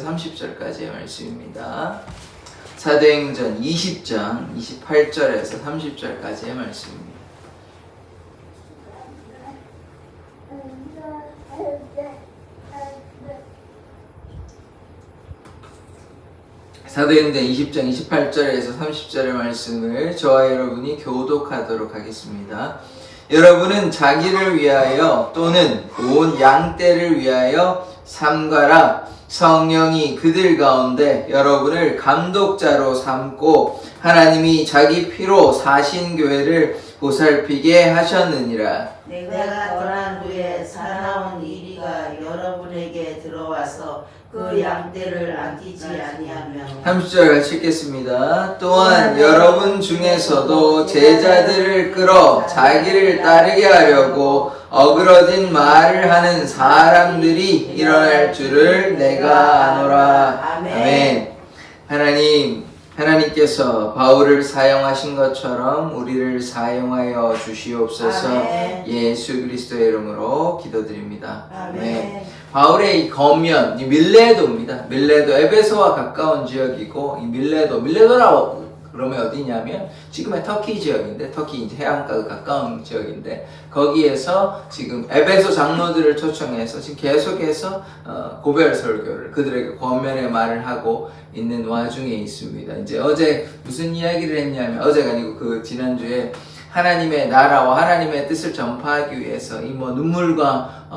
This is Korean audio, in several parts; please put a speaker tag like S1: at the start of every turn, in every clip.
S1: 28절에서 30절까지의 말씀입니다. 사도행전 20장 28절에서 30절까지의 말씀입니다. 사도행전 20장 28절에서 30절의 말씀을 저와 여러분이 교독하도록 하겠습니다. 여러분은 자기를 위하여 또는 온 양떼를 위하여 삼가라. 성령이 그들 가운데 여러분을 감독자로 삼고 하나님이 자기 피로 사신 교회를 보살피게 하셨느니라.
S2: 내가 떠난 후에 사나운 이리가 여러분에게 들어와서 그 양떼를 아끼지 아니하며
S1: 30절 같이 읽겠습니다. 또한 여러분 중에서도 제자들을 끌어 자기를 따르게 하려고 어그러진 말을 하는 사람들이 일어날 줄을 내가 아노라. 아멘. 하나님께서 바울을 사용하신 것처럼 우리를 사용하여 주시옵소서.
S2: 아멘.
S1: 예수 그리스도의 이름으로 기도드립니다.
S2: 아멘.
S1: 바울의 이 거면, 이 밀레도입니다. 밀레도, 에베소와 가까운 지역이고, 이 밀레도라고 그러면 어디냐면, 지금의 터키 지역인데, 터키 이제 해안가가 가까운 지역인데, 거기에서 지금 에베소 장로들을 초청해서 지금 계속해서 고별 설교를 그들에게 권면의 말을 하고 있는 와중에 있습니다. 이제 어제 무슨 이야기를 했냐면, 어제가 아니고 그 지난주에 하나님의 나라와 하나님의 뜻을 전파하기 위해서 이 눈물과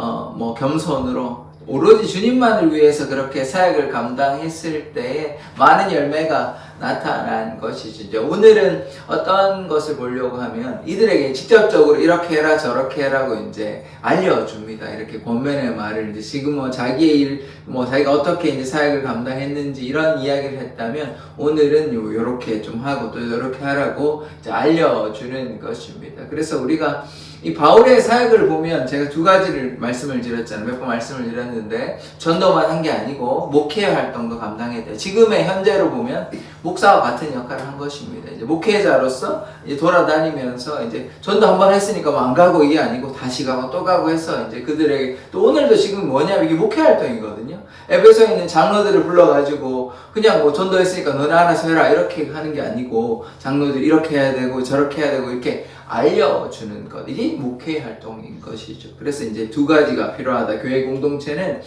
S1: 겸손으로 오로지 주님만을 위해서 그렇게 사역을 감당했을 때에 많은 열매가 나타난 것이죠. 오늘은 어떤 것을 보려고 하면 이들에게 직접적으로 이렇게 해라 저렇게 해라고 이제 알려줍니다. 이렇게 권면의 말을 이제 지금 자기의 일, 자기가 어떻게 이제 사역을 감당했는지 이런 이야기를 했다면 오늘은 요렇게 좀 하고 또 요렇게 하라고 이제 알려주는 것입니다. 그래서 우리가 이 바울의 사역을 보면 제가 두 가지를 말씀을 드렸잖아요. 몇 번 말씀을 드렸는데 전도만 한 게 아니고 목회 활동도 감당해야 돼요. 지금의 현재로 보면 목사와 같은 역할을 한 것입니다. 이제 목회자로서 이제 돌아다니면서 이제 전도 한 번 했으니까 안 가고 이게 아니고 다시 가고 또 가고 해서 이제 그들에게 또 오늘도 지금 뭐냐면 이게 목회 활동이거든요. 에베소에 있는 장로들을 불러가지고 그냥 전도했으니까 너네 알아서 해라 이렇게 하는 게 아니고 장로들 이렇게 해야 되고 저렇게 해야 되고 이렇게 알려주는 것. 이게 목회 활동인 것이죠. 그래서 이제 두 가지가 필요하다. 교회 공동체는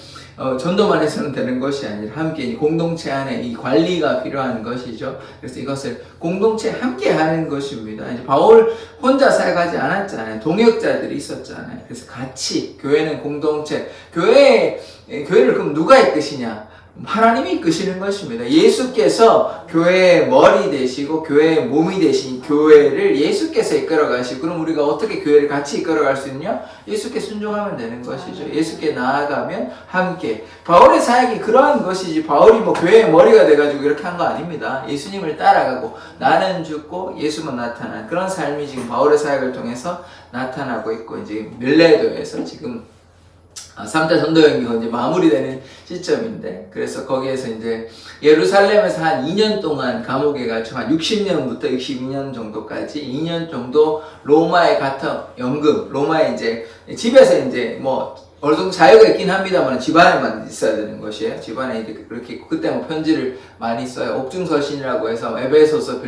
S1: 전도만 해서는 되는 것이 아니라 함께 공동체 안에 이 관리가 필요한 것이죠. 그래서 이것을 공동체 함께 하는 것입니다. 이제 바울 혼자 사역하지 않았잖아요. 동역자들이 있었잖아요. 그래서 같이 교회는 공동체, 교회를 그럼 누가 이끄시냐? 하나님이 이끄시는 것입니다. 예수께서 교회의 머리 되시고 교회의 몸이 되신 교회를 예수께서 이끌어 가시고 그럼 우리가 어떻게 교회를 같이 이끌어 갈 수 있냐? 예수께 순종하면 되는 것이죠. 예수께 나아가면 함께. 바울의 사역이 그러한 것이지 바울이 교회의 머리가 돼가지고 이렇게 한 거 아닙니다. 예수님을 따라가고 나는 죽고 예수만 나타난 그런 삶이 지금 바울의 사역을 통해서 나타나고 있고 이제 밀레도에서 지금 3차 전도여행이 이제 마무리되는 시점인데, 그래서 거기에서 이제 예루살렘에서 한 2년 동안 감옥에 갇혀 한 60년부터 62년 정도까지 2년 정도 로마에 갇혀 연금, 로마에 이제 집에서 이제 어느 정도 자유가 있긴 합니다만 집안에만 있어야 되는 것이에요. 집안에 이렇게 있고 그때 편지를 많이 써요. 옥중서신이라고 해서 에베소서,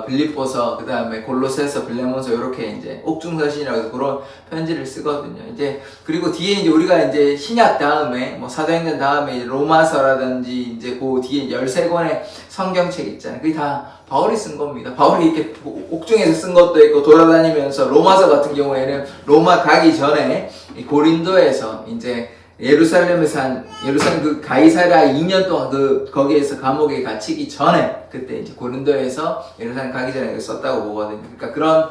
S1: 빌립보서, 그 다음에 골로새서, 빌레몬서 이렇게 이제 옥중서신이라고 해서 그런 편지를 쓰거든요. 이제 그리고 뒤에 이제 우리가 이제 신약 다음에 사도행전 다음에 로마서라든지 이제 그 뒤에 13권의 성경책 있잖아요. 그게 다 바울이 쓴 겁니다. 바울이 이렇게 옥중에서 쓴 것도 있고 돌아다니면서 로마서 같은 경우에는 로마 가기 전에 고린도에서 이제 예루살렘 그 가이사랴 2년 동안 거기에서 감옥에 갇히기 전에 그때 이제 고린도에서 예루살렘 가기 전에 썼다고 보거든요. 그러니까 그런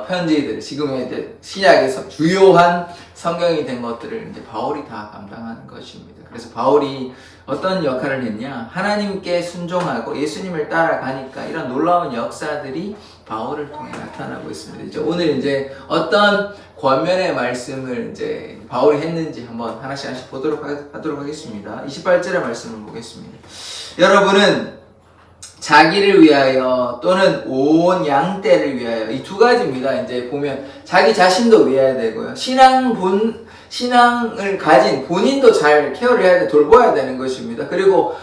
S1: 편지들, 지금의 이제 신약에서 주요한 성경이 된 것들을 이제 바울이 다 감당하는 것입니다. 그래서 바울이 어떤 역할을 했냐? 하나님께 순종하고 예수님을 따라가니까 이런 놀라운 역사들이 바울을 통해 나타나고 있습니다. 이제 오늘 이제 어떤 권면의 말씀을 이제 바울이 했는지 한번 하나씩 보도록 하겠습니다. 28절의 말씀을 보겠습니다. 여러분은 자기를 위하여 또는 온 양떼를 위하여 이 두 가지입니다. 이제 보면 자기 자신도 위해야 되고요. 신앙을 가진 본인도 잘 케어를 해야 돼, 돌봐야 되는 것입니다. 그리고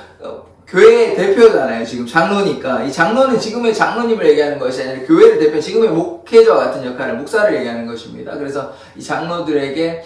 S1: 교회의 대표잖아요. 지금 장로니까. 이 장로는 지금의 장로님을 얘기하는 것이 아니라 교회를 대표, 지금의 목회자와 같은 역할을, 목사를 얘기하는 것입니다. 그래서 이 장로들에게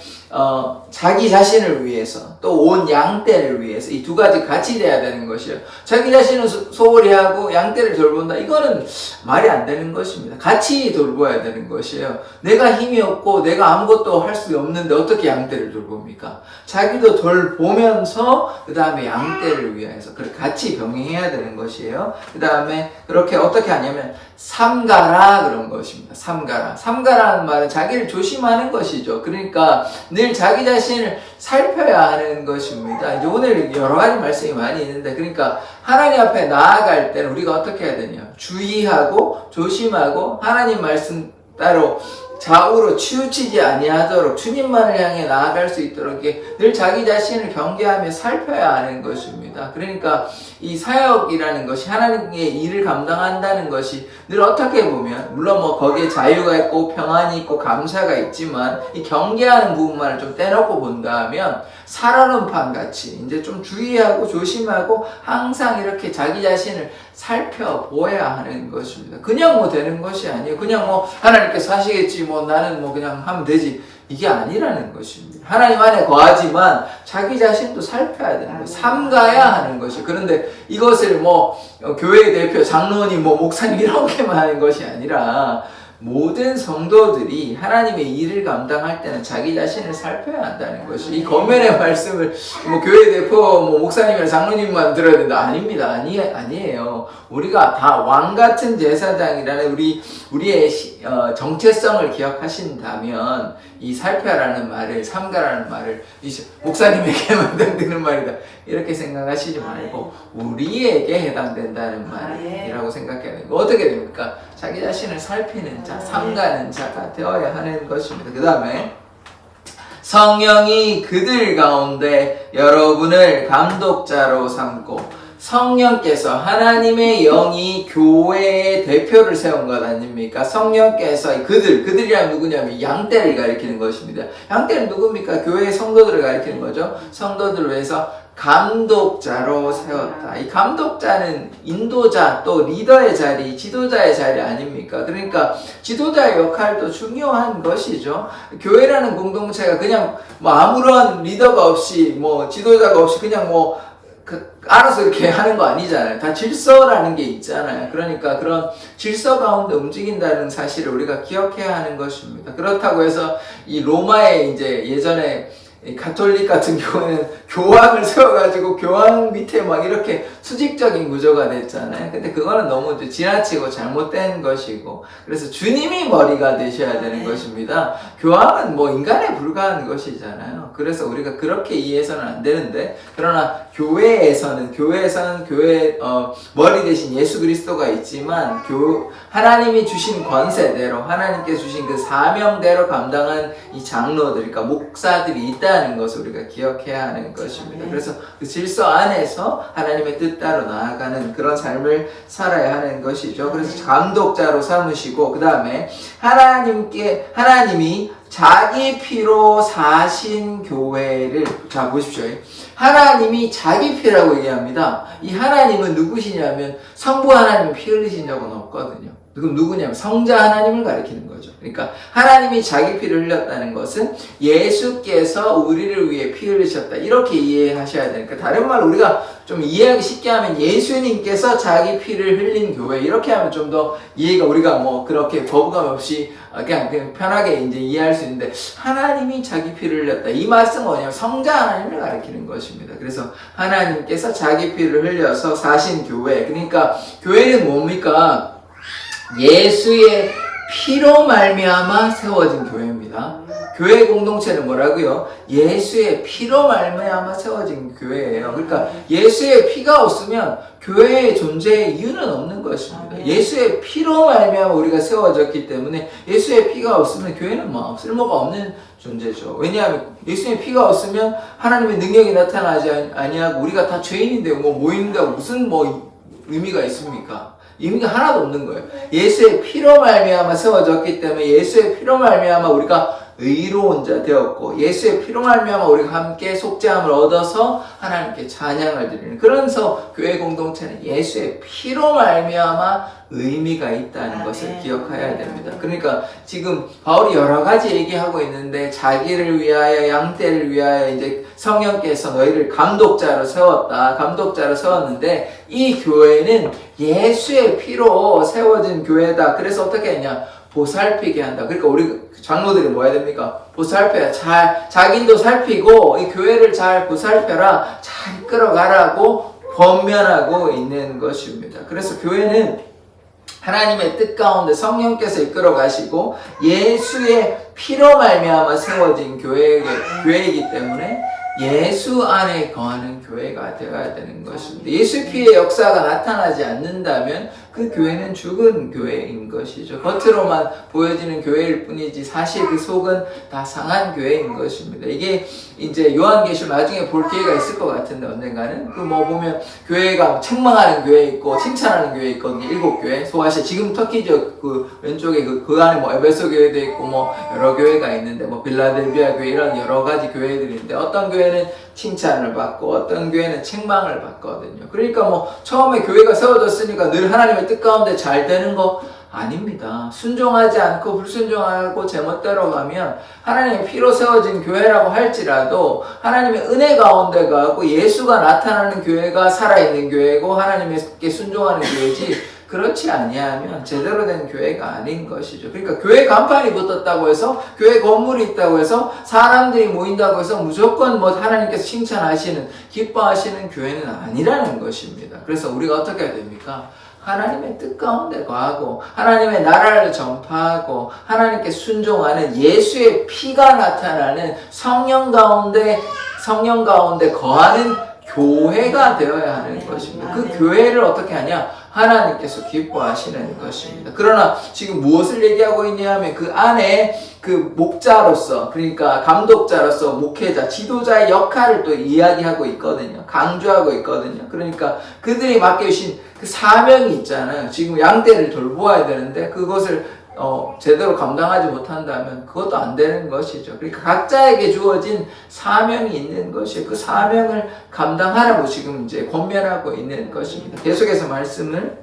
S1: 자기 자신을 위해서 또 온 양떼를 위해서 이 두 가지 같이 돼야 되는 것이에요. 자기 자신은 소홀히 하고 양떼를 돌본다. 이거는 말이 안 되는 것입니다. 같이 돌봐야 되는 것이에요. 내가 힘이 없고 내가 아무것도 할 수 없는데 어떻게 양떼를 돌봅니까? 자기도 돌보면서 그 다음에 양떼를 위해서 그렇게 같이 병행해야 되는 것이에요. 그 다음에 그렇게 어떻게 하냐면 삼가라 그런 것입니다. 삼가라. 삼가라는 말은 자기를 조심하는 것이죠. 그러니까 늘 자기 자신을 살펴야 하는 것입니다. 이제 오늘 여러 가지 말씀이 많이 있는데, 그러니까 하나님 앞에 나아갈 때는 우리가 어떻게 해야 되냐? 주의하고 조심하고 하나님 말씀 따로 좌우로 치우치지 아니하도록 주님만을 향해 나아갈 수 있도록 늘 자기 자신을 경계하며 살펴야 하는 것입니다. 그러니까 이 사역이라는 것이 하나님의 일을 감당한다는 것이 늘 어떻게 보면 물론 뭐 거기에 자유가 있고 평안이 있고 감사가 있지만 이 경계하는 부분만을 좀 떼놓고 본다면 살얼음판 같이 이제 좀 주의하고 조심하고 항상 이렇게 자기 자신을 살펴보아야 하는 것입니다. 그냥 뭐 되는 것이 아니에요. 그냥 뭐 하나님께서 하시겠지 뭐 나는 뭐 그냥 하면 되지, 이게 아니라는 것입니다. 하나님 안에 거하지만 자기 자신도 살펴야 되는 거예요. 삼가야 하는 것이에요. 그런데 이것을 뭐 교회의 대표, 장로님, 뭐 목사님 이렇게만 하는 것이 아니라 모든 성도들이 하나님의 일을 감당할 때는 자기 자신을 살펴야 한다는 것이, 이 거면의 말씀을 뭐 교회 대표, 뭐 목사님이나 장로님만 들어야 된다, 아닙니다. 아니에요. 우리가 다 왕 같은 제사장이라는 우리의 정체성을 기억하신다면 이 살펴라는 말을, 삼가라는 말을 목사님에게만 해당되는 말이다 이렇게 생각하시지 말고 우리에게 해당된다는 말이라고 생각해야 됩니다. 어떻게 됩니까? 자기 자신을 살피는 자, 삼가는 자가 되어야 하는 것입니다. 그 다음에 성령이 그들 가운데 여러분을 감독자로 삼고, 성령께서, 하나님의 영이 교회의 대표를 세운 것 아닙니까? 성령께서 그들이란 누구냐면 양떼를 가리키는 것입니다. 양떼는 누굽니까? 교회의 성도들을 가리키는 거죠. 성도들을 위해서 감독자로 세웠다. 이 감독자는 인도자, 또 리더의 자리, 지도자의 자리 아닙니까? 그러니까 지도자의 역할도 중요한 것이죠. 교회라는 공동체가 그냥 뭐 아무런 리더가 없이, 뭐 지도자가 없이 그냥 뭐 알아서 이렇게 하는 거 아니잖아요. 다 질서라는 게 있잖아요. 그러니까 그런 질서 가운데 움직인다는 사실을 우리가 기억해야 하는 것입니다. 그렇다고 해서 이 로마의 이제 예전에 가톨릭 같은 경우에는 교황을 세워가지고 교황 밑에 막 이렇게 수직적인 구조가 됐잖아요. 근데 그거는 너무 지나치고 잘못된 것이고, 그래서 주님이 머리가 되셔야 되는 것입니다. 교황은 뭐 인간에 불과한 것이잖아요. 그래서 우리가 그렇게 이해해서는 안 되는데, 그러나 교회에서는 교회 머리 대신 예수 그리스도가 있지만 하나님이 주신 권세대로, 하나님께 주신 그 사명대로 감당한 이 장로들, 그러니까 목사들이 있다는 것을 우리가 기억해야 하는 것입니다. 그래서 그 질서 안에서 하나님의 뜻 따로 나아가는 그런 삶을 살아야 하는 것이죠. 그래서 감독자로 삼으시고, 그 다음에 하나님이 자기 피로 사신 교회를, 자 보십시오. 하나님이 자기 피라고 얘기합니다. 이 하나님은 누구시냐면 성부 하나님은 피 흘리신 적은 없거든요. 그럼 누구냐면 성자 하나님을 가리키는 거죠. 그러니까 하나님이 자기 피를 흘렸다는 것은 예수께서 우리를 위해 피 흘리셨다, 이렇게 이해하셔야 되니까, 다른 말로 우리가 좀 이해하기 쉽게 하면 예수님께서 자기 피를 흘린 교회, 이렇게 하면 좀 더 이해가, 우리가 뭐 그렇게 거부감 없이 그냥 편하게 이제 이해할 수 있는데, 하나님이 자기 피를 흘렸다, 이 말씀은 뭐냐면 성자 하나님을 가리키는 것입니다. 그래서 하나님께서 자기 피를 흘려서 사신 교회, 그러니까 교회는 뭡니까? 예수의 피로 말미암아 세워진 교회입니다. 교회 공동체는 뭐라고요? 예수의 피로 말미암아 세워진 교회예요. 그러니까 예수의 피가 없으면 교회의 존재의 이유는 없는 것입니다. 예수의 피로 말미암아 우리가 세워졌기 때문에 예수의 피가 없으면 교회는 뭐 쓸모가 없는 존재죠. 왜냐하면 예수의 피가 없으면 하나님의 능력이 나타나지 아니하고 우리가 다 죄인인데 뭐 모인다고 무슨 뭐 의미가 있습니까? 의미가 하나도 없는 거예요. 예수의 피로 말미암아 세워졌기 때문에 예수의 피로 말미암아 우리가 의로운 자 되었고 예수의 피로 말미암아 우리가 함께 속죄함을 얻어서 하나님께 찬양을 드리는, 그래서 교회 공동체는 예수의 피로 말미암아 의미가 있다는 것을 기억해야 됩니다. 그러니까 지금 바울이 여러 가지 얘기하고 있는데 자기를 위하여 양떼를 위하여 이제 성령께서 너희를 감독자로 세웠다. 감독자로 세웠는데 이 교회는 예수의 피로 세워진 교회다. 그래서 어떻게 했냐? 보살피게 한다. 그러니까 우리 장로들이 뭐 해야 됩니까? 보살펴야. 자기도 살피고 이 교회를 잘 보살펴라. 잘 이끌어가라고 권면하고 있는 것입니다. 그래서 교회는 하나님의 뜻 가운데 성령께서 이끌어 가시고 예수의 피로 말미암아 세워진 교회이기 때문에 예수 안에 거하는 교회가 되어야 되는 것입니다. 예수 피의 역사가 나타나지 않는다면 그 교회는 죽은 교회인 것이죠. 겉으로만 보여지는 교회일 뿐이지 사실 그 속은 다 상한 교회인 것입니다. 이게 이제 요한계시록 나중에 볼 기회가 있을 것 같은데 언젠가는 그 뭐 보면 교회가 책망하는 교회 있고 칭찬하는 교회 있거든요. 7교회 소아시아 지금 터키 지역 그 왼쪽에 그 안에 뭐 에베소 교회도 있고 뭐 여러 교회가 있는데 뭐 빌라델비아 교회 이런 여러 가지 교회들이 있는데 어떤 교회는 칭찬을 받고 어떤 교회는 책망을 받거든요. 그러니까 뭐 처음에 교회가 세워졌으니까 늘 하나님의 뜻 가운데 잘 되는 거 아닙니다. 순종하지 않고 불순종하고 제멋대로 가면 하나님의 피로 세워진 교회라고 할지라도 하나님의 은혜 가운데 가고 예수가 나타나는 교회가 살아있는 교회고 하나님께 순종하는 교회지 그렇지 아니하면 제대로 된 교회가 아닌 것이죠. 그러니까 교회 간판이 붙었다고 해서 교회 건물이 있다고 해서 사람들이 모인다고 해서 무조건 뭐 하나님께서 칭찬하시는 기뻐하시는 교회는 아니라는 것입니다. 그래서 우리가 어떻게 해야 됩니까? 하나님의 뜻 가운데 거하고 하나님의 나라를 전파하고 하나님께 순종하는 예수의 피가 나타나는 성령 가운데 거하는 교회가 되어야 하는 것입니다. 그 교회를 어떻게 하냐? 하나님께서 기뻐하시는 것입니다. 그러나 지금 무엇을 얘기하고 있냐 하면 그 안에 그 목자로서, 그러니까 감독자로서 목회자, 지도자의 역할을 또 이야기하고 있거든요. 강조하고 있거든요. 그러니까 그들이 맡겨주신 그 사명이 있잖아요. 지금 양떼를 돌보아야 되는데 그것을 제대로 감당하지 못한다면 그것도 안 되는 것이죠. 그러니까 각자에게 주어진 사명이 있는 것이 그 사명을 감당하라고 지금 이제 권면하고 있는 것입니다. 계속해서 말씀을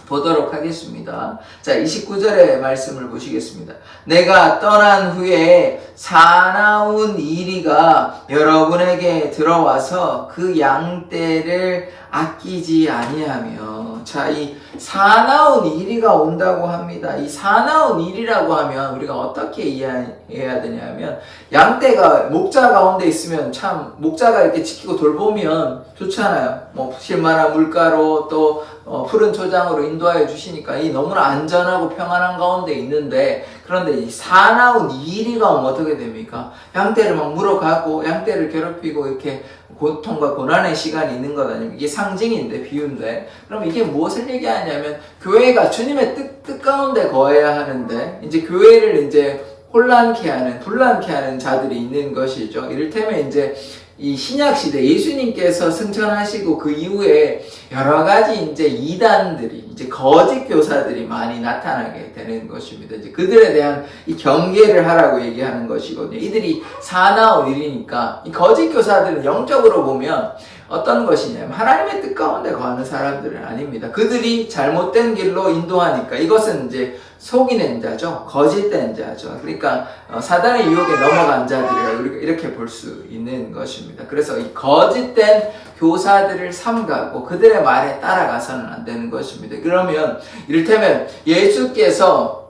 S1: 보도록 하겠습니다. 자, 29절의 말씀을 보시겠습니다. 내가 떠난 후에 사나운 이리가 여러분에게 들어와서 그 양떼를 아끼지 아니하며. 자, 이 사나운 이리가 온다고 합니다. 이 사나운 이리라고 하면 우리가 어떻게 이해해야 되냐면 양떼가 목자 가운데 있으면 참 목자가 이렇게 지키고 돌보면 좋잖아요. 뭐 실만한 물가로 또 푸른 초장으로 인도하여 주시니까 이 너무나 안전하고 평안한 가운데 있는데, 그런데 이 사나운 이리가 오면 어떻게 됩니까? 양떼를 막 물어가고 양떼를 괴롭히고 이렇게 고통과 고난의 시간이 있는 것 아닙니까? 이게 상징인데, 비유인데, 그럼 이게 무엇을 얘기하냐면 교회가 주님의 뜻 가운데 거해야 하는데 이제 교회를 이제 혼란케 하는, 불란케 하는 자들이 있는 것이죠. 이를테면 이제 이 신약시대 예수님께서 승천하시고 그 이후에 여러 가지 이제 이단들이, 이제 거짓 교사들이 많이 나타나게 되는 것입니다. 이제 그들에 대한 이 경계를 하라고 얘기하는 것이거든요. 이들이 사나운 일이니까 이 거짓 교사들은 영적으로 보면 어떤 것이냐면 하나님의 뜻 가운데 거하는 사람들은 아닙니다. 그들이 잘못된 길로 인도하니까 이것은 이제 속이는 자죠. 거짓된 자죠. 그러니까 사단의 유혹에 넘어간 자들이라고 이렇게 볼 수 있는 것입니다. 그래서 이 거짓된 교사들을 삼가고 그들의 말에 따라가서는 안 되는 것입니다. 그러면 이를테면 예수께서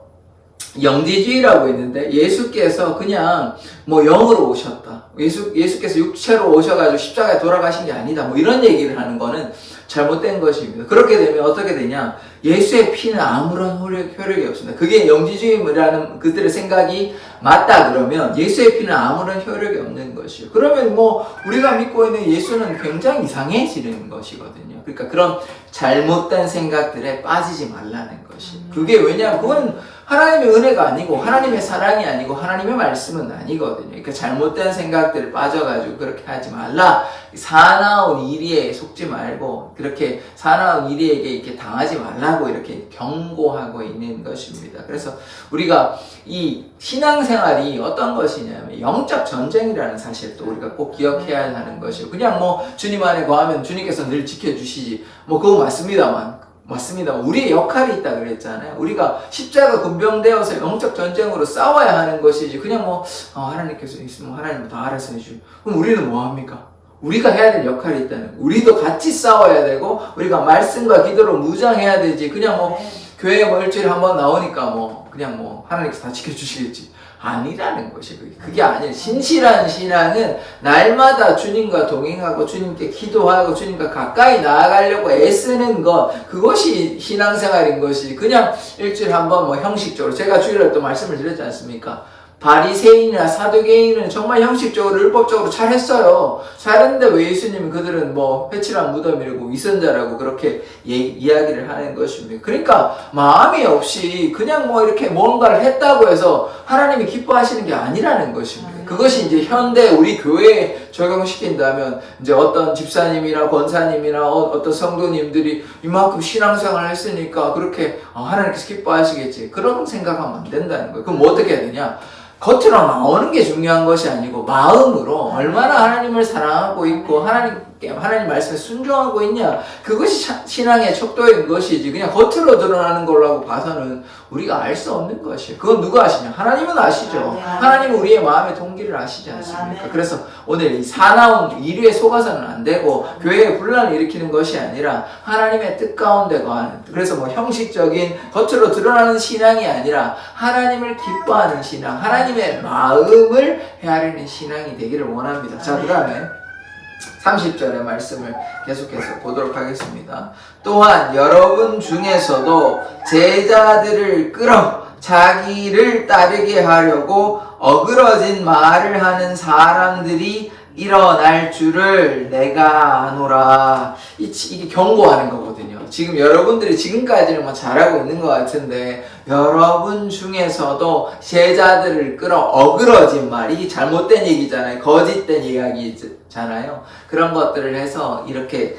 S1: 영지주의라고 있는데 예수께서 그냥 뭐 영으로 오셨다. 예수께서 육체로 오셔가지고 십자가에 돌아가신 게 아니다. 뭐 이런 얘기를 하는 거는 잘못된 것입니다. 그렇게 되면 어떻게 되냐? 예수의 피는 아무런 효력이 없습니다. 그게 영지주의라는 그들의 생각이 맞다 그러면 예수의 피는 아무런 효력이 없는 것이요. 그러면 뭐 우리가 믿고 있는 예수는 굉장히 이상해지는 것이거든요. 그러니까 그런 잘못된 생각들에 빠지지 말라는 것이. 그게 왜냐하면 그건 하나님의 은혜가 아니고 하나님의 사랑이 아니고 하나님의 말씀은 아니거든요. 그러니까 잘못된 생각들을 빠져가지고 그렇게 하지 말라. 사나운 이리에 속지 말고 그렇게 사나운 이리에게 이렇게 당하지 말라고 이렇게 경고하고 있는 것입니다. 그래서 우리가 이 신앙생활이 어떤 것이냐면 영적 전쟁이라는 사실을 또 우리가 꼭 기억해야 하는 것이고, 그냥 뭐 주님 안에 거하면 주님께서 늘 지켜주시지, 뭐 그거 맞습니다만 우리의 역할이 있다 그랬잖아요. 우리가 십자가 군병되어서 영적 전쟁으로 싸워야 하는 것이지, 그냥 뭐 하나님께서 있으면 하나님 다 알아서 해주고, 그럼 우리는 뭐 합니까? 우리가 해야 될 역할이 있다는 거예요. 우리도 같이 싸워야 되고 우리가 말씀과 기도로 무장해야 되지, 그냥 뭐 교회에 뭐 일주일에 한 번 나오니까 뭐 그냥 뭐 하나님께서 다 지켜주시겠지, 아니라는 것이 그게 아니에요. 신실한 신앙은 날마다 주님과 동행하고 주님께 기도하고 주님과 가까이 나아가려고 애쓰는 것, 그것이 신앙생활인 것이, 그냥 일주일에 한 번 뭐 형식적으로, 제가 주일에 또 말씀을 드렸지 않습니까? 바리새인이나 사두개인은 정말 형식적으로 율법적으로 잘했어요. 잘했는데 왜 예수님은 그들은 뭐 회칠한 무덤이라고 위선자라고 그렇게 이야기를 하는 것입니다. 그러니까 마음이 없이 그냥 뭐 이렇게 뭔가를 했다고 해서 하나님이 기뻐하시는 게 아니라는 것입니다. 그것이 이제 현대 우리 교회에 적용시킨다면 이제 어떤 집사님이나 권사님이나 어떤 성도님들이 이만큼 신앙생활을 했으니까 그렇게 하나님께서 기뻐하시겠지, 그런 생각하면 안 된다는 거예요. 그럼 뭐 어떻게 해야 되냐? 겉으로 나오는 게 중요한 것이 아니고 마음으로 얼마나 하나님을 사랑하고 있고 하나님 말씀에 순종하고 있냐, 그것이 신앙의 척도인 것이지, 그냥 겉으로 드러나는 걸로 봐서는 우리가 알 수 없는 것이에요. 그건 누가 아시냐? 하나님은 아시죠. 하나님은 우리의 마음의 동기를 아시지 않습니까? 그래서 오늘 이 사나운 이류에 속아서는 안 되고 교회에 분란을 일으키는 것이 아니라 하나님의 뜻 가운데 거하는, 그래서 뭐 형식적인 겉으로 드러나는 신앙이 아니라 하나님을 기뻐하는 신앙, 하나님의 마음을 헤아리는 신앙이 되기를 원합니다. 자, 그 다음에 30절의 말씀을 계속해서 보도록 하겠습니다. 또한 여러분 중에서도 제자들을 끌어 자기를 따르게 하려고 어그러진 말을 하는 사람들이 일어날 줄을 내가 아노라. 이게 경고하는 거거든요. 지금 여러분들이 지금까지는 뭐 잘하고 있는 것 같은데, 여러분 중에서도 제자들을 끌어 어그러진 말, 이게 잘못된 얘기잖아요. 거짓된 이야기잖아요. 그런 것들을 해서 이렇게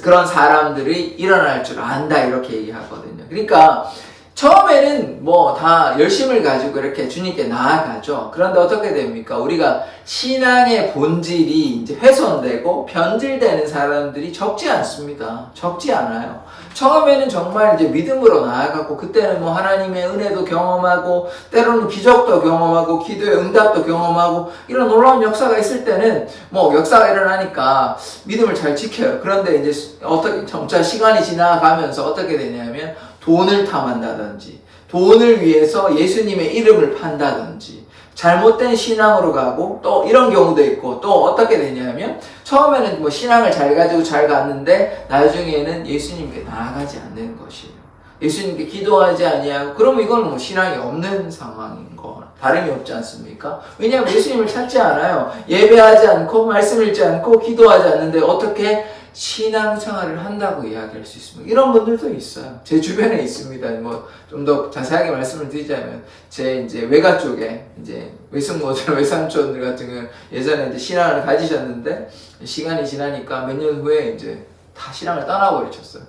S1: 그런 사람들이 일어날 줄 안다, 이렇게 얘기하거든요. 그러니까 처음에는 뭐 다 열심을 가지고 이렇게 주님께 나아가죠. 그런데 어떻게 됩니까? 우리가 신앙의 본질이 이제 훼손되고 변질되는 사람들이 적지 않습니다. 적지 않아요. 처음에는 정말 이제 믿음으로 나아가고, 그때는 뭐 하나님의 은혜도 경험하고, 때로는 기적도 경험하고, 기도의 응답도 경험하고, 이런 놀라운 역사가 있을 때는 뭐 역사가 일어나니까 믿음을 잘 지켜요. 그런데 이제 어떻게 점차 시간이 지나가면서 어떻게 되냐면 돈을 탐한다든지, 돈을 위해서 예수님의 이름을 판다든지, 잘못된 신앙으로 가고, 또 이런 경우도 있고, 또 어떻게 되냐면 처음에는 뭐 신앙을 잘 가지고 잘 갔는데 나중에는 예수님께 나아가지 않는 것이에요. 예수님께 기도하지 아니하고, 그러면 이건 뭐 신앙이 없는 상황인 거 다름이 없지 않습니까? 왜냐하면 예수님을 찾지 않아요. 예배하지 않고 말씀 읽지 않고 기도하지 않는데 어떻게 신앙생활을 한다고 이야기할 수 있습니다. 이런 분들도 있어요. 제 주변에 있습니다. 뭐 좀 더 자세하게 말씀을 드리자면, 제 이제 외가 쪽에 이제 외숙모들, 외삼촌들 같은 경우는 예전에 이제 신앙을 가지셨는데 시간이 지나니까 몇 년 후에 이제 다 신앙을 떠나버리셨어요.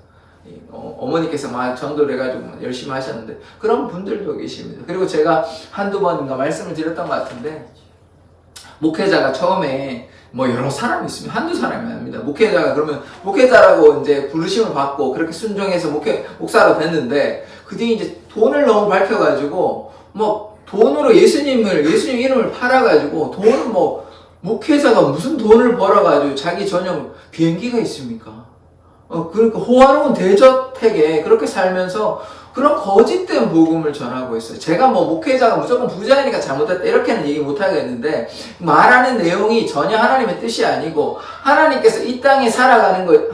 S1: 어머니께서 막 전도를 해가지고 열심히 하셨는데 그런 분들도 계십니다. 그리고 제가 한두 번인가 말씀을 드렸던 것 같은데, 목회자가 처음에 뭐 여러 사람이 있으면 한두 사람이 아닙니다. 목회자가 그러면 목회자라고 이제 부르심을 받고 그렇게 순종해서 목사로 됐는데, 그 뒤에 이제 돈을 너무 밝혀가지고 뭐 돈으로 예수님 이름을 팔아가지고 돈을 뭐 목회자가 무슨 돈을 벌어가지고 자기 전용 비행기가 있습니까? 그러니까 호화로운 대저택에 그렇게 살면서 그런 거짓된 복음을 전하고 있어요. 제가 뭐 목회자가 무조건 부자이니까 잘못했다 이렇게는 얘기 못 하겠는데, 말하는 내용이 전혀 하나님의 뜻이 아니고, 하나님께서 이 땅에 살아가는 것,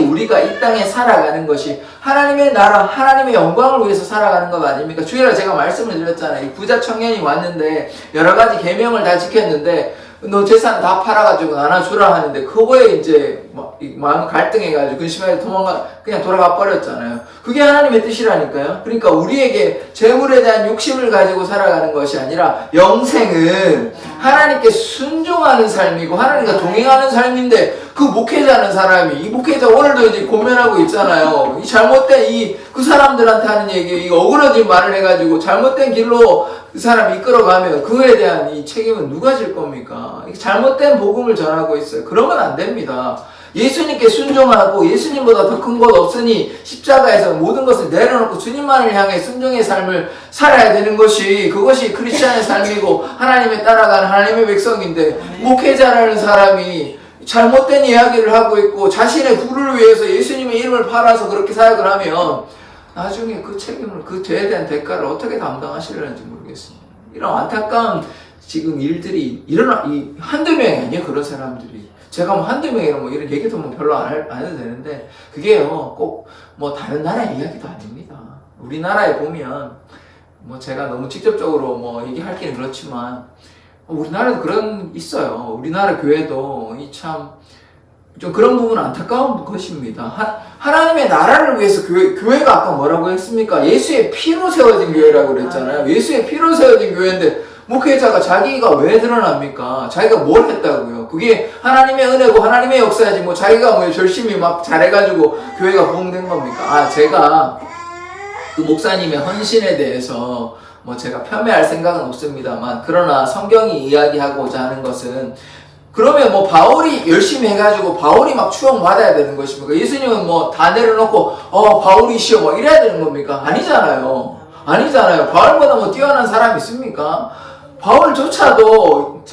S1: 우리가 이 땅에 살아가는 것이 하나님의 나라, 하나님의 영광을 위해서 살아가는 것 아닙니까? 주일에 제가 말씀을 드렸잖아요. 이 부자 청년이 왔는데 여러 가지 계명을 다 지켰는데 너 재산 다 팔아가지고 나눠주라 하는데, 그거에 이제 뭐 마음 갈등해가지고 근심해서 그냥 돌아가 버렸잖아요. 그게 하나님의 뜻이라니까요. 그러니까 우리에게 재물에 대한 욕심을 가지고 살아가는 것이 아니라 영생은 하나님께 순종하는 삶이고 하나님과 동행하는 삶인데, 그 목회자는 사람이, 이 목회자 오늘도 이제 고면하고 있잖아요. 이 잘못된 그 사람들한테 하는 얘기, 이 어그러진 말을 해가지고 잘못된 길로 그 사람이 이끌어가면 그거에 대한 이 책임은 누가 질 겁니까? 잘못된 복음을 전하고 있어요. 그러면 안 됩니다. 예수님께 순종하고 예수님보다 더 큰 것 없으니 십자가에서 모든 것을 내려놓고 주님만을 향해 순종의 삶을 살아야 되는 것이, 그것이 크리스찬의 삶이고 하나님에 따라가는 하나님의 백성인데, 목회자라는 사람이 잘못된 이야기를 하고 있고 자신의 부를 위해서 예수님의 이름을 팔아서 그렇게 사역을 하면 나중에 그 책임을, 그 죄에 대한 대가를 어떻게 담당하시려는지 모르겠습니다. 이런 안타까운 지금 일들이 한두 명이 아니에요, 그런 사람들이. 제가 뭐 한두 명이랑 뭐 이런 얘기도 뭐 별로 안 해도 되는데, 그게요, 꼭 뭐 다른 나라의 이야기도 아닙니다. 우리나라에 보면, 뭐 제가 너무 직접적으로 뭐 얘기하기는 그렇지만, 우리나라도 있어요. 우리나라 교회도 좀 그런 부분은 안타까운 것입니다. 하나님의 나라를 위해서 교회가 아까 뭐라고 했습니까? 예수의 피로 세워진 교회라고 그랬잖아요. 예수의 피로 세워진 교회인데, 목회자가 자기가 왜 드러납니까? 자기가 뭘 했다고요? 그게 하나님의 은혜고 하나님의 역사지, 뭐 자기가 뭐 열심히 막 잘해가지고 교회가 부흥된 겁니까? 제가 그 목사님의 헌신에 대해서 뭐 제가 폄훼할 생각은 없습니다만, 그러나 성경이 이야기하고자 하는 것은, 그러면 뭐 바울이 열심히 해가지고 바울이 막 추앙받아야 되는 것입니까? 예수님은 뭐 다 내려놓고 바울이시여 뭐 이래야 되는 겁니까? 아니잖아요. 바울보다 뭐 뛰어난 사람이 있습니까? 바울조차도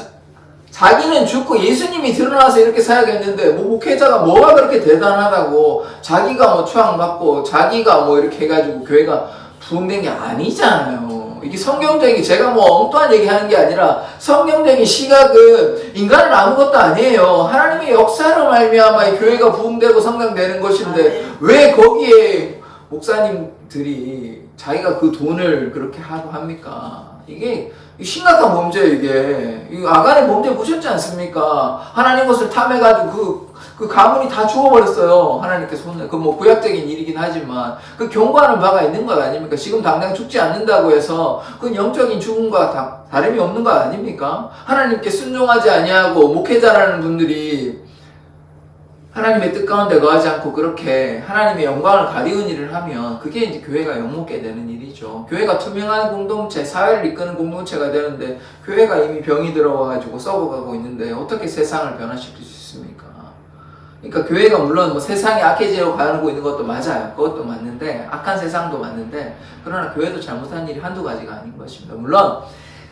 S1: 자기는 죽고 예수님이 드러나서 이렇게 사역했는데, 뭐 목회자가 뭐가 그렇게 대단하다고 자기가 뭐 추앙받고 자기가 뭐 이렇게 해가지고 교회가 부흥된 게 아니잖아요. 이게 성경적인, 제가 뭐 엉뚱한 얘기 하는 게 아니라 성경적인 시각은 인간은 아무것도 아니에요. 하나님의 역사로 말미암아 이 교회가 부흥되고 성장되는 것인데, 왜 거기에 목사님들이 자기가 그 돈을 그렇게 하고 합니까? 이게 심각한 범죄예요, 이게. 아간의 범죄 보셨지 않습니까? 하나님 것을 탐해가지고 그 가문이 다 죽어버렸어요. 하나님께서 혼내. 뭐 구약적인 일이긴 하지만 그 경고하는 바가 있는 것 아닙니까? 지금 당장 죽지 않는다고 해서 그 영적인 죽음과 다름이 없는 것 아닙니까? 하나님께 순종하지 아니하고 목회자라는 분들이 하나님의 뜻 가운데 거하지 않고 그렇게 하나님의 영광을 가리운 일을 하면, 그게 이제 교회가 욕먹게 되는 일이죠. 교회가 투명한 공동체, 사회를 이끄는 공동체가 되는데, 교회가 이미 병이 들어와가지고 썩어가고 있는데 어떻게 세상을 변화시킬 수 있습니까? 그러니까 교회가 물론 뭐 세상이 악해지려고 가고 있는 것도 맞아요. 그것도 맞는데, 악한 세상도 맞는데, 그러나 교회도 잘못한 일이 한두 가지가 아닌 것입니다. 물론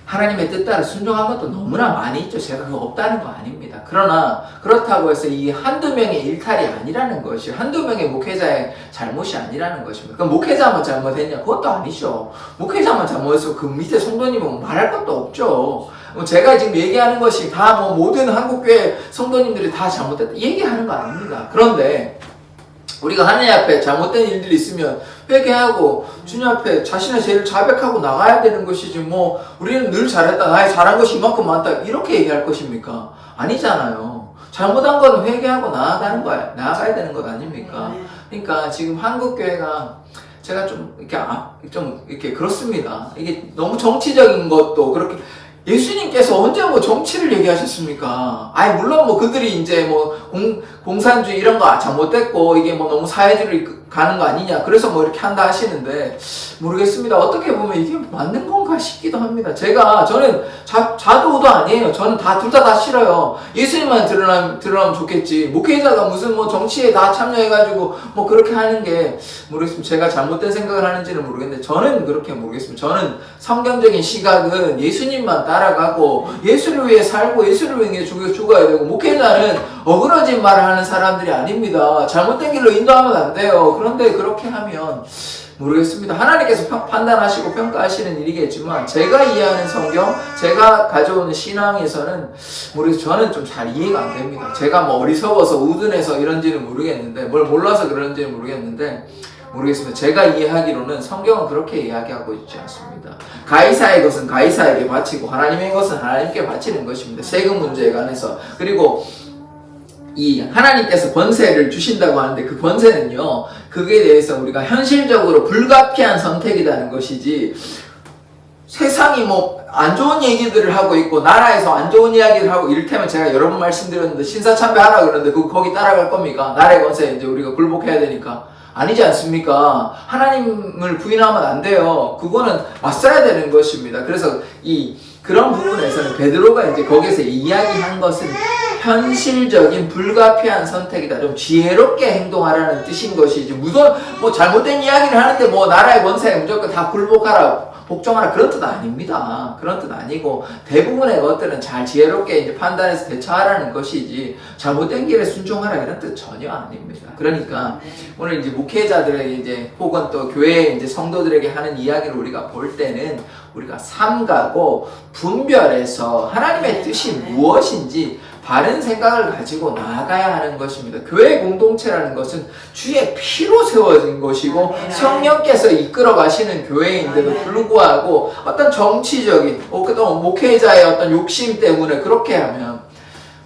S1: 하나님의 뜻 따라 순종한 것도 너무나 많이 있죠. 제가 그거 없다는 거 아닙니다. 그러나 그렇다고 해서 이 한두 명의 일탈이 아니라는 것이, 한두 명의 목회자의 잘못이 아니라는 것입니다. 그럼 목회자만 잘못했냐? 그것도 아니죠. 목회자만 잘못해서 그 밑에 성도님은 말할 것도 없죠. 제가 지금 얘기하는 것이 다 뭐 모든 한국교회 성도님들이 다 잘못됐다 얘기하는 거 아닙니다. 그런데 우리가 하나님 앞에 잘못된 일들이 있으면 회개하고 주님 앞에 자신의 죄를 자백하고 나가야 되는 것이지, 뭐 우리는 늘 잘했다, 나의 잘한 것이 이만큼 많다, 이렇게 얘기할 것입니까? 아니잖아요. 잘못한 거는 회개하고 나아가야 되는 것 아닙니까? 그러니까 지금 한국교회가 제가 좀 이렇게 그렇습니다. 이게 너무 정치적인 것도 그렇게, 예수님께서 언제 뭐 정치를 얘기하셨습니까? 물론 뭐 그들이 이제 뭐 공산주의 이런 거 잘못됐고 이게 뭐 너무 사회주의 가는 거 아니냐, 그래서 뭐 이렇게 한다 하시는데, 모르겠습니다. 어떻게 보면 이게 맞는 건가 싶기도 합니다. 저는 좌도우도 아니에요. 저는 둘 다 싫어요. 예수님만 드러나면 좋겠지. 목회자가 무슨 뭐 정치에 다 참여해가지고 뭐 그렇게 하는 게, 모르겠습니다. 제가 잘못된 생각을 하는지는 모르겠는데, 저는 그렇게 모르겠습니다. 저는 성경적인 시각은 예수님만 따라가고 예수를 위해 살고 예수를 위해 죽어야 되고, 목회자는 어그러진 말을 하는 사람들이 아닙니다. 잘못된 길로 인도하면 안 돼요. 그런데 그렇게 하면 모르겠습니다. 하나님께서 판단하시고 평가하시는 일이겠지만, 제가 이해하는 성경, 제가 가져오는 신앙에서는 저는 좀 잘 이해가 안 됩니다. 제가 뭐 어리석어서 우둔해서 이런지는 모르겠는데, 뭘 몰라서 그런지는 모르겠는데, 모르겠습니다. 제가 이해하기로는 성경은 그렇게 이야기하고 있지 않습니다. 가이사의 것은 가이사에게 바치고 하나님의 것은 하나님께 바치는 것입니다. 세금 문제에 관해서. 그리고 이 하나님께서 권세를 주신다고 하는데 그 권세는요, 그게 대해서 우리가 현실적으로 불가피한 선택이라는 것이지, 세상이 뭐 안 좋은 얘기들을 하고 있고 나라에서 안 좋은 이야기를 하고 이를테면 제가 여러 번 말씀드렸는데 신사참배하라 그러는데 거기 따라갈 겁니까? 나라의 권세에 이제 우리가 굴복해야 되니까. 아니지 않습니까? 하나님을 부인하면 안 돼요. 그거는 맞서야 되는 것입니다. 그래서 그런 부분에서는 베드로가 이제 거기서 이야기한 것은 현실적인 불가피한 선택이다. 좀 지혜롭게 행동하라는 뜻인 것이지. 무슨 뭐 잘못된 이야기를 하는데 뭐 나라의 권세에 무조건 다 굴복하라, 복종하라, 그런 뜻 아닙니다. 그런 뜻 아니고 대부분의 것들은 잘 지혜롭게 이제 판단해서 대처하라는 것이지 잘못된 길에 순종하라 이런 뜻 전혀 아닙니다. 그러니까 오늘 이제 목회자들에게 이제 혹은 또 교회 이제 성도들에게 하는 이야기를 우리가 볼 때는 우리가 삼가고 분별해서 하나님의 뜻이 무엇인지 바른 생각을 가지고 나아가야 하는 것입니다. 교회 공동체라는 것은 주의 피로 세워진 것이고 성령께서 이끌어 가시는 교회인데도 불구하고 어떤 정치적인 또 목회자의 어떤 욕심 때문에 그렇게 하면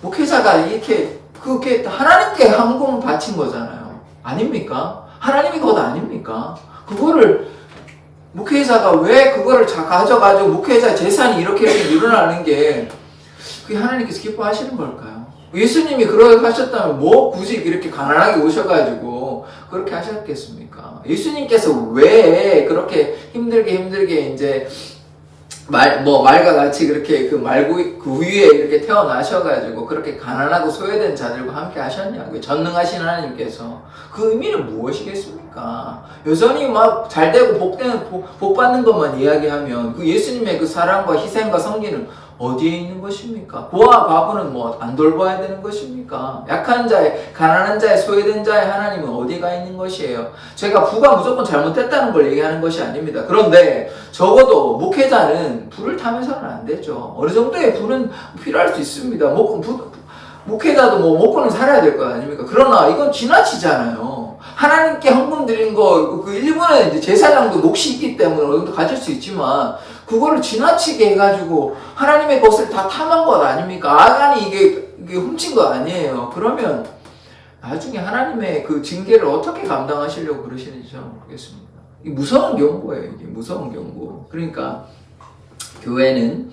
S1: 목회자가 이렇게 그게 하나님께 헌금을 바친 거잖아요. 아닙니까? 하나님이 것 아닙니까? 그거를 목회자가 왜 그거를 가져가지고 목회자 재산이 이렇게 늘어나는 게 그게 하나님께서 기뻐하시는 걸까요? 예수님이 그렇게 하셨다면 뭐 굳이 이렇게 가난하게 오셔가지고 그렇게 하셨겠습니까? 예수님께서 왜 그렇게 힘들게 이제 말과 같이 그렇게 그 위에 이렇게 태어나셔가지고 그렇게 가난하고 소외된 자들과 함께 하셨냐고요. 전능하신 하나님께서. 그 의미는 무엇이겠습니까? 여전히 막 잘되고 복 받는 것만 이야기하면 그 예수님의 그 사랑과 희생과 성기는 어디에 있는 것입니까? 고아 과부는 뭐 안 돌봐야 되는 것입니까? 약한 자의, 가난한 자의, 소외된 자의 하나님은 어디가 있는 것이에요? 제가 부가 무조건 잘못됐다는 걸 얘기하는 것이 아닙니다. 그런데 적어도 목회자는 불을 타면서는 안 되죠. 어느 정도의 불은 필요할 수 있습니다. 목회자도 뭐 먹고는 살아야 될 거 아닙니까? 그러나 이건 지나치잖아요. 하나님께 헌금 드리는 거, 그 일부는 이제 제사장도 몫이 있기 때문에 어느 정도 가질 수 있지만, 그거를 지나치게 해가지고 하나님의 것을 다 탐한 것 아닙니까? 아간이 이게 훔친 거 아니에요. 그러면 나중에 하나님의 그 징계를 어떻게 감당하시려고 그러시는지 저는 모르겠습니다. 이 무서운 경고예요. 이게 무서운 경고. 그러니까 교회는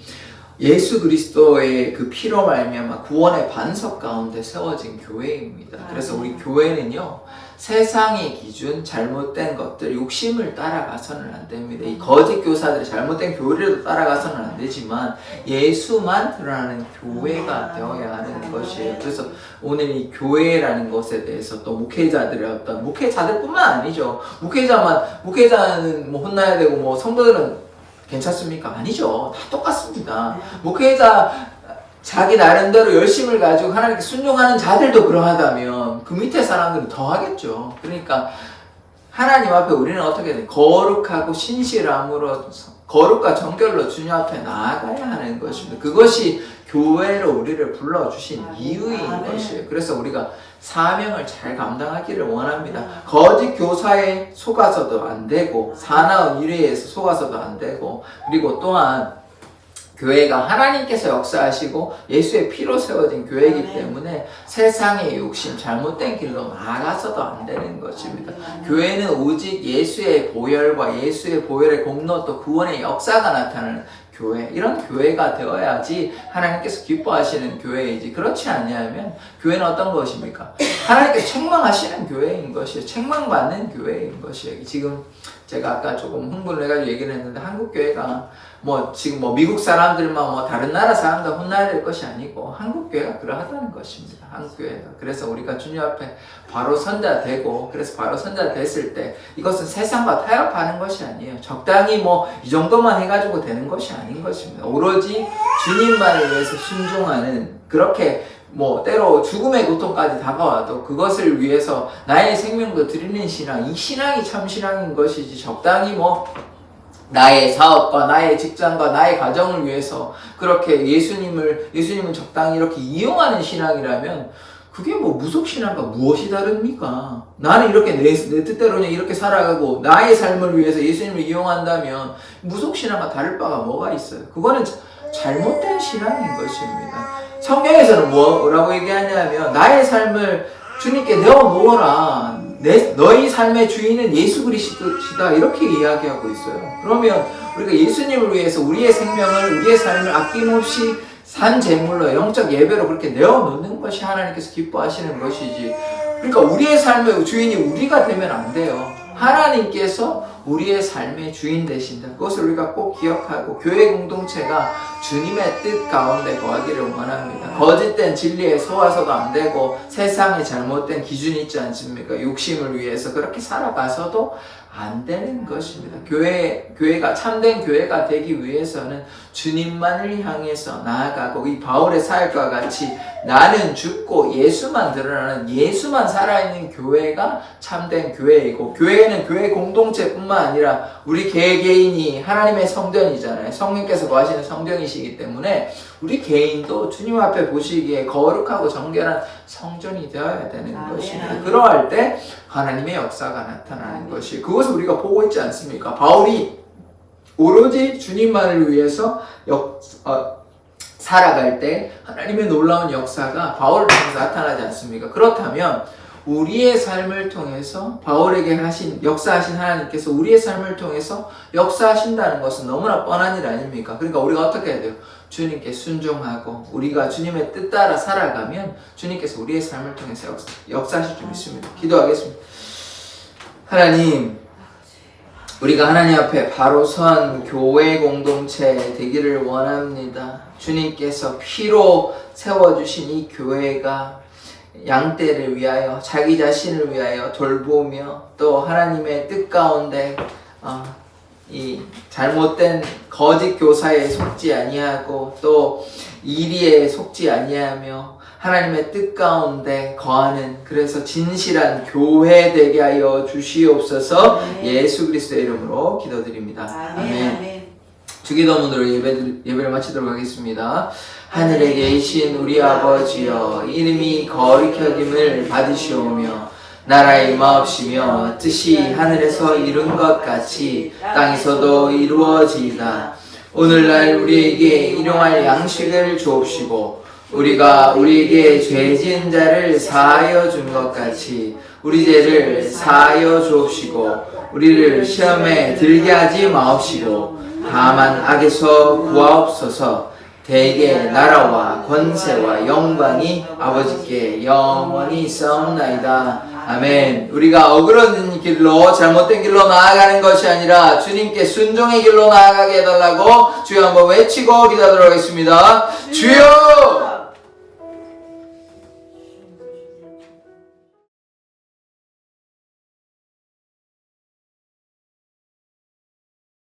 S1: 예수 그리스도의 그 피로 말미암아 구원의 반석 가운데 세워진 교회입니다. 그래서 우리 교회는요, 세상의 기준, 잘못된 것들, 욕심을 따라가서는 안 됩니다. 이 거짓 교사들이 잘못된 교리를 따라가서는 안 되지만 예수만 드러나는 교회가 되어야 하는 것이에요. 그래서 오늘 이 교회라는 것에 대해서 또 목회자들의 어떤 목회자들뿐만 아니죠. 목회자는 뭐 혼나야 되고 뭐 성도들은 괜찮습니까? 아니죠. 다 똑같습니다. 목회자 자기 나름대로 열심을 가지고 하나님께 순종하는 자들도 그러하다면 그 밑에 사람들은 더 하겠죠. 그러니까 하나님 앞에 우리는 어떻게 돼? 거룩하고 신실함으로 거룩과 정결로 주님 앞에 나아가야 하는 것입니다. 그것이 교회로 우리를 불러주신 이유인 것이에요. 그래서 우리가 사명을 잘 감당하기를 원합니다. 거짓 교사에 속아서도 안 되고 사나운 일회에서 속아서도 안 되고, 그리고 또한 교회가 하나님께서 역사하시고 예수의 피로 세워진 교회이기 때문에 세상의 욕심, 잘못된 길로 나아가서도 안 되는 것입니다. 교회는 오직 예수의 보혈과 예수의 보혈의 공로 또 구원의 역사가 나타나는 교회, 이런 교회가 되어야지 하나님께서 기뻐하시는 교회이지, 그렇지 않냐면 교회는 어떤 것입니까? 하나님께서 책망하시는 교회인 것이에요. 책망받는 교회인 것이에요. 지금 제가 아까 조금 흥분을 해가지고 얘기를 했는데, 한국 교회가 지금 미국 사람들만 다른 나라 사람들 혼나야 될 것이 아니고 한국 교회가 그러하다는 것입니다. 한국 교회가. 그래서 우리가 주님 앞에 바로 선자 되고, 그래서 바로 선자 됐을 때 이것은 세상과 타협하는 것이 아니에요. 적당히 이 정도만 해가지고 되는 것이 아닌 것입니다. 오로지 주님만을 위해서 순종하는, 그렇게 때로 죽음의 고통까지 다가와도 그것을 위해서 나의 생명도 드리는 신앙, 이 신앙이 참 신앙인 것이지, 적당히 나의 사업과 나의 직장과 나의 가정을 위해서 그렇게 예수님을 적당히 이렇게 이용하는 신앙이라면 그게 무속신앙과 무엇이 다릅니까? 나는 이렇게 내 뜻대로 그냥 이렇게 살아가고 나의 삶을 위해서 예수님을 이용한다면 무속신앙과 다를 바가 뭐가 있어요? 그거는 잘못된 신앙인 것입니다. 성경에서는 뭐라고 얘기하냐면 나의 삶을 주님께 내어놓으라. 너희 삶의 주인은 예수 그리스도시다. 이렇게 이야기하고 있어요. 그러면 우리가 예수님을 위해서 우리의 생명을, 우리의 삶을 아낌없이 산 제물로 영적 예배로 그렇게 내어놓는 것이 하나님께서 기뻐하시는 것이지. 그러니까 우리의 삶의 주인이 우리가 되면 안 돼요. 하나님께서 우리의 삶의 주인 되신다. 그것을 우리가 꼭 기억하고 교회 공동체가 주님의 뜻 가운데 거하기를 원합니다. 거짓된 진리에 소화서도 안 되고 세상에 잘못된 기준이 있지 않습니까? 욕심을 위해서 그렇게 살아가서도 안 되는 것입니다. 교회가 참된 교회가 되기 위해서는 주님만을 향해서 나아가고 이 바울의 사역과 같이 나는 죽고 예수만 드러나는 예수만 살아있는 교회가 참된 교회이고, 교회는 교회 공동체뿐만 아니라 우리 개개인이 하나님의 성전이잖아요. 성령께서 거하시는 성전이시기 때문에 우리 개인도 주님 앞에 보시기에 거룩하고 정결한 성전이 되어야 되는 것입니다. 그러할 때 하나님의 역사가 나타나는 것이, 그것을 우리가 보고 있지 않습니까? 바울이 오로지 주님만을 위해서 살아갈 때 하나님의 놀라운 역사가 바울을 통해서 나타나지 않습니까? 그렇다면 우리의 삶을 통해서 바울에게 역사하신 하나님께서 우리의 삶을 통해서 역사하신다는 것은 너무나 뻔한 일 아닙니까? 그러니까 우리가 어떻게 해야 돼요? 주님께 순종하고 우리가 주님의 뜻 따라 살아가면 주님께서 우리의 삶을 통해서 역사하실 줄 믿습니다. 기도하겠습니다. 하나님, 우리가 하나님 앞에 바로 선 교회 공동체 되기를 원합니다. 주님께서 피로 세워주신 이 교회가 양떼를 위하여 자기 자신을 위하여 돌보며 또 하나님의 뜻 가운데 이 잘못된 거짓 교사에 속지 아니하고 또 이리에 속지 아니하며 하나님의 뜻 가운데 거하는, 그래서 진실한 교회 되게 하여 주시옵소서. 예수 그리스도의 이름으로 기도드립니다. 아멘. 주기도문으로 예배를 마치도록 하겠습니다. 하늘에 계신 우리 아버지여, 이름이 거룩히 여김을 받으시오며 나라의 임하옵시며 뜻이 하늘에서 이룬 것 같이 땅에서도 이루어지이다. 오늘날 우리에게 일용할 양식을 주옵시고 우리가 우리에게 죄 지은 자를 사하여 준 것 같이 우리 죄를 사하여 주옵시고 우리를 시험에 들게 하지 마옵시고 다만 악에서 구하옵소서. 대개 나라와 권세와 영광이 아버지께 영원히 있사옵나이다. 아멘. 우리가 어그러진 길로, 잘못된 길로 나아가는 것이 아니라 주님께 순종의 길로 나아가게 해달라고 주여 한번 외치고 기도하도록 하겠습니다. 주여!